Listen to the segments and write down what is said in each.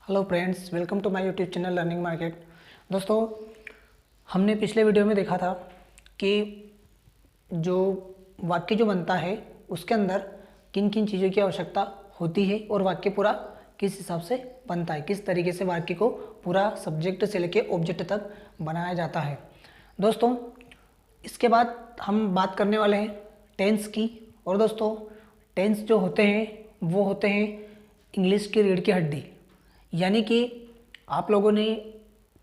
Hello friends, welcome to my YouTube channel Learning Market. दोस्तों, हमने पिछले वीडियो में देखा था कि जो वाक्य जो बनता है उसके अंदर किन किन चीज़ों की आवश्यकता होती है और वाक्य पूरा किस हिसाब से बनता है, किस तरीके से वाक्य को पूरा सब्जेक्ट से लेकर ऑब्जेक्ट तक बनाया जाता है। दोस्तों, इसके बाद हम बात करने वाले हैं टेंस की। और दोस्तों, टेंस जो होते हैं वो होते हैं इंग्लिश की रीढ़ की हड्डी। यानी कि आप लोगों ने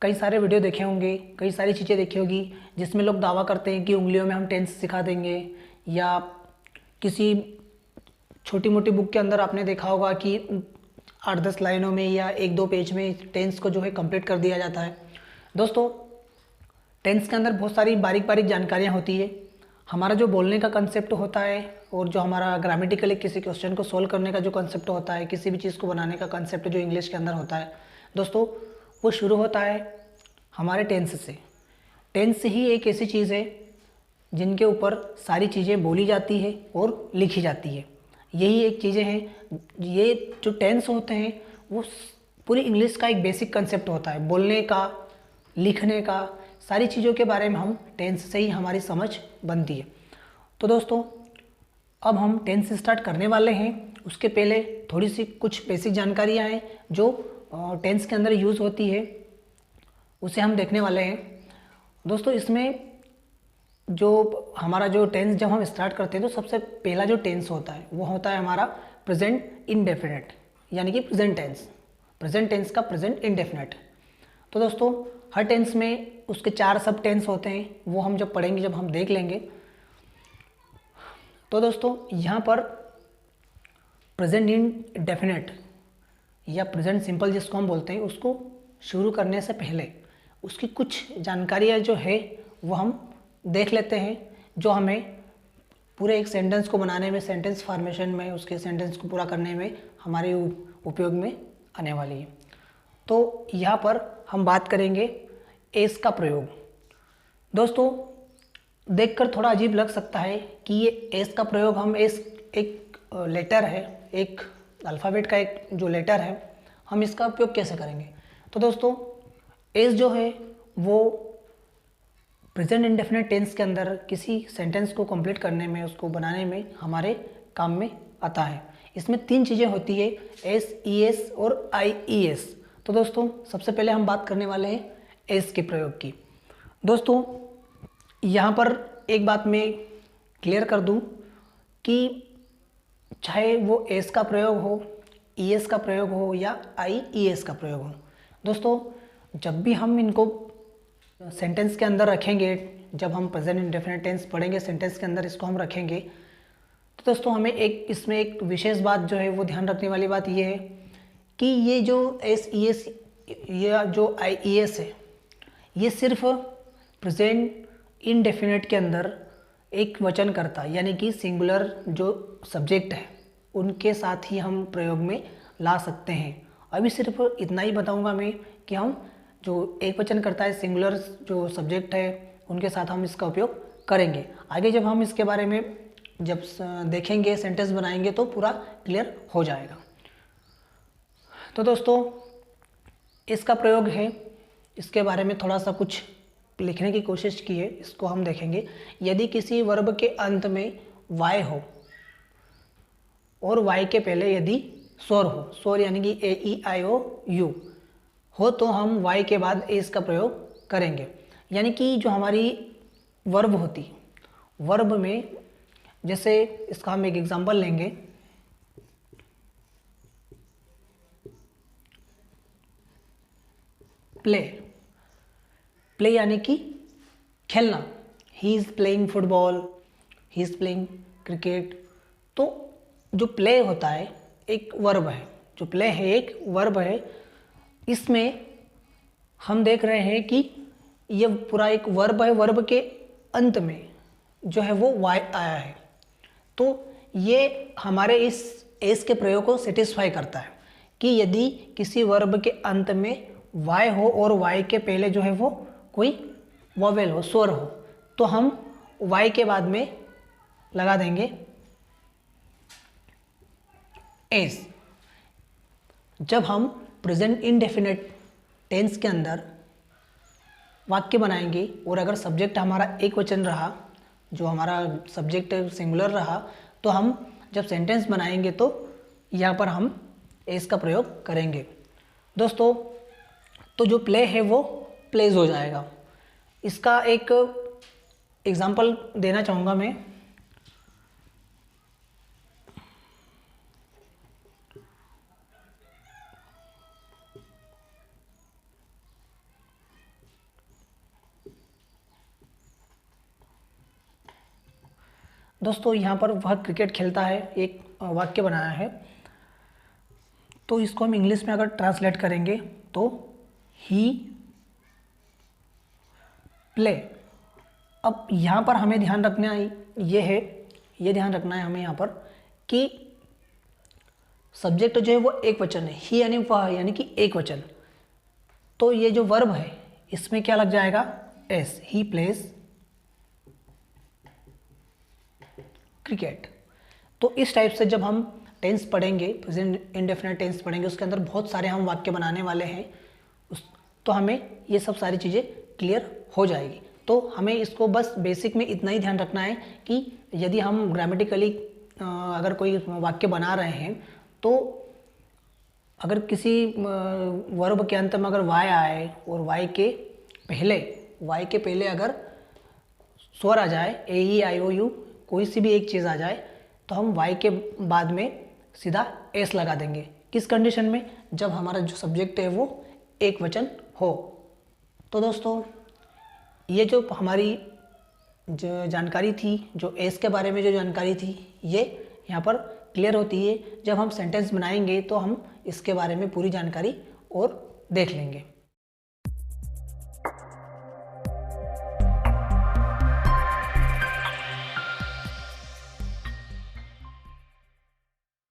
कई सारे वीडियो देखे होंगे, कई सारी चीज़ें देखी होगी जिसमें लोग दावा करते हैं कि उंगलियों में हम टेंस सिखा देंगे, या किसी छोटी मोटी बुक के अंदर आपने देखा होगा कि 8-10 लाइनों में या 1-2 पेज में टेंस को जो है कंप्लीट कर दिया जाता है। दोस्तों, टेंस के अंदर बहुत सारी बारीक बारीक जानकारियाँ होती है। हमारा जो बोलने का कंसेप्ट होता है और जो हमारा ग्रामेटिकली किसी क्वेश्चन को सोल्व करने का जो कंसेप्ट होता है, किसी भी चीज़ को बनाने का कंसेप्ट जो इंग्लिश के अंदर होता है दोस्तों, वो शुरू होता है हमारे टेंस से। टेंस ही एक ऐसी चीज़ है जिनके ऊपर सारी चीज़ें बोली जाती है और लिखी जाती है। यही एक चीज़ें हैं, ये जो टेंस होते हैं वो पूरी इंग्लिश का एक बेसिक कंसेप्ट होता है। बोलने का, लिखने का, सारी चीज़ों के बारे में हम टेंस से ही हमारी समझ बनती है। तो दोस्तों, अब हम टेंस स्टार्ट करने वाले हैं। उसके पहले थोड़ी सी कुछ बेसिक जानकारियाँ हैं जो टेंस के अंदर यूज़ होती है, उसे हम देखने वाले हैं। दोस्तों, इसमें जो हमारा जो टेंस जब हम स्टार्ट करते हैं तो सबसे पहला जो टेंस होता है वो होता है हमारा प्रेजेंट इंडेफिनिट, यानी कि प्रेजेंट टेंस। प्रेजेंट टेंस का प्रेजेंट इंडेफिनिट। तो दोस्तों, हर टेंस में उसके 4 सब टेंस होते हैं, वो हम जब पढ़ेंगे, जब हम देख लेंगे। तो दोस्तों, यहाँ पर प्रेजेंट इंडेफिनिट या प्रेजेंट सिंपल जिसको हम बोलते हैं, उसको शुरू करने से पहले उसकी कुछ जानकारियाँ जो है वो हम देख लेते हैं, जो हमें पूरे एक सेंटेंस को बनाने में, सेंटेंस फॉर्मेशन में, उसके सेंटेंस को पूरा करने में हमारे उपयोग में आने वाली है। तो यहाँ पर हम बात करेंगे एस का प्रयोग। दोस्तों, देखकर थोड़ा अजीब लग सकता है कि ये एस का प्रयोग हम एस एक लेटर है, एक अल्फ़ाबेट का एक जो लेटर है, हम इसका उपयोग कैसे करेंगे। तो दोस्तों, एस जो है वो प्रेजेंट इंडेफिनिट टेंस के अंदर किसी सेंटेंस को कंप्लीट करने में, उसको बनाने में हमारे काम में आता है। इसमें 3 चीज़ें होती है, एस, ई एस और आई ई एस। तो दोस्तों, सबसे पहले हम बात करने वाले हैं एस के प्रयोग की। दोस्तों, यहाँ पर एक बात मैं क्लियर कर दूँ कि चाहे वो एस का प्रयोग हो, ई एस का प्रयोग हो या आई ई एस का प्रयोग हो, दोस्तों जब भी हम इनको सेंटेंस के अंदर रखेंगे, जब हम प्रेजेंट इंडेफिनिट टेंस पढ़ेंगे सेंटेंस के अंदर इसको हम रखेंगे, तो दोस्तों हमें इसमें एक विशेष बात जो है वो ध्यान रखने वाली बात ये है कि ये जो एस ई एस या जो आई ई एस है, ये सिर्फ प्रेजेंट इंडेफिनिट के अंदर एक वचन करता है, यानी कि सिंगुलर जो सब्जेक्ट है उनके साथ ही हम प्रयोग में ला सकते हैं। अभी सिर्फ इतना ही बताऊंगा मैं कि हम जो एक वचन करता है, सिंगुलर जो सब्जेक्ट है, उनके साथ हम इसका उपयोग करेंगे। आगे जब हम इसके बारे में जब देखेंगे, सेंटेंस बनाएंगे, तो पूरा क्लियर हो जाएगा। तो दोस्तों, इसका प्रयोग है, इसके बारे में थोड़ा सा कुछ लिखने की कोशिश की है, इसको हम देखेंगे। यदि किसी वर्ब के अंत में वाय हो और वाय के पहले यदि स्वर हो, स्वर यानी कि ए ई आई ओ यू हो, तो हम वाय के बाद एस का प्रयोग करेंगे। यानी कि जो हमारी वर्ब होती, वर्ब में जैसे इसका हम एक एग्जांपल लेंगे, प्ले। प्ले यानी कि खेलना। He is playing football, he is playing cricket. तो जो प्ले होता है एक वर्ब है, जो प्ले है एक वर्ब है। इसमें हम देख रहे हैं कि ये पूरा एक वर्ब है, वर्ब के अंत में जो है वो वाय आया है। तो ये हमारे इस एस के प्रयोग को सेटिस्फाई करता है कि यदि किसी वर्ब के अंत में वाय हो और वाय के पहले जो है वो कोई वोवेल हो, स्वर हो, तो हम वाय के बाद में लगा देंगे एस। जब हम प्रेजेंट इंडेफिनिट टेंस के अंदर वाक्य बनाएंगे और अगर सब्जेक्ट हमारा एक वचन रहा, जो हमारा सब्जेक्ट सिंगुलर रहा, तो हम जब सेंटेंस बनाएंगे तो यहाँ पर हम एस का प्रयोग करेंगे। दोस्तों, तो जो प्ले है वो प्लेज हो जाएगा। इसका एक एग्जाम्पल देना चाहूँगा मैं। दोस्तों, यहाँ पर वह क्रिकेट खेलता है, एक वाक्य बनाया है, तो इसको हम इंग्लिश में अगर ट्रांसलेट करेंगे तो ही प्ले। अब यहाँ पर हमें ध्यान रखना ये ध्यान रखना है हमें यहाँ पर कि सब्जेक्ट जो है वो एक वचन है, ही यानी वह, यानी कि एक वचन। तो ये जो वर्ब है इसमें क्या लग जाएगा, एस, ही प्लेज क्रिकेट। तो इस टाइप से जब हम टेंस पढ़ेंगे, प्रेजेंट इंडेफिनिट टेंस पढ़ेंगे, उसके अंदर बहुत सारे हम वाक्य बनाने वाले हैं, तो हमें ये सब सारी चीज़ें क्लियर हो जाएगी। तो हमें इसको बस बेसिक में इतना ही ध्यान रखना है कि यदि हम ग्रामेटिकली अगर कोई वाक्य बना रहे हैं तो अगर किसी वर्ब के अंत में अगर वाई आए और वाई के पहले अगर स्वर आ जाए, ए ई आई ओ यू, कोई सी भी एक चीज़ आ जाए, तो हम वाई के बाद में सीधा एस लगा देंगे। किस कंडीशन में, जब हमारा जो सब्जेक्ट है वो एक वचन हो। तो दोस्तों, ये जो हमारी जो जानकारी थी, जो एस के बारे में जो जानकारी थी, ये यहाँ पर क्लियर होती है। जब हम सेंटेंस बनाएंगे तो हम इसके बारे में पूरी जानकारी और देख लेंगे।